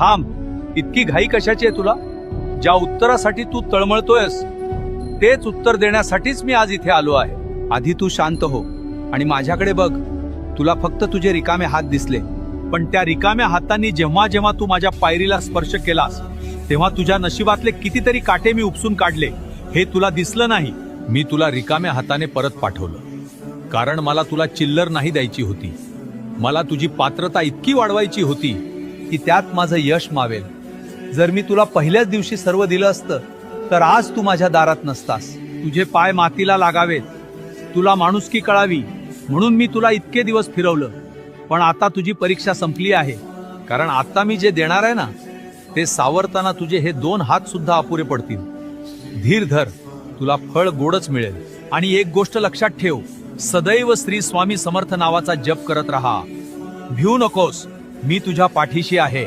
थांब, इतकी घाई कशाची आहे तुला? ज्या उत्तरासाठी तू तळमळतोयस तेच उत्तर देण्यासाठीच मी आज इथे आलो आहे. आधी तू शांत हो आणि माझ्याकडे बघ. तुला फक्त तुझे रिकामे हात दिसले, पण त्या रिकाम्या हातांनी जेव्हा जेव्हा तू माझ्या पायरीला स्पर्श केलास तेव्हा तुझ्या नशिबातले कितीतरी काटे मी उपसून काढले. हे तुला दिसलं नाही. मी तुला रिकाम्या हाताने परत पाठवलं, कारण मला तुला चिल्लर नाही द्यायची होती. मला तुझी पात्रता इतकी वाढवायची होती की त्यात माझं यश मावेल. जर मी तुला पहिल्याच दिवशी सर्व दिलं असतं तर आज तू माझ्या दारात नसतास. तुझे पाय मातीला लागावेत, तुला माणुसकी कळावी म्हणून मी तुला इतके दिवस फिरवलं. पण आता तुझी परीक्षा संपली आहे, कारण आता मी जे देणार आहे ना ते सावरताना तुझे हे 2 हात सुद्धा अपुरे पडतील. धीर धर, तुला फळ गोडच मिळेल. आणि एक गोष्ट लक्षात ठेव, सदैव श्री स्वामी समर्थ नावाचा जप करत राहा. भिवू नकोस, मी तुझ्या पाठीशी आहे.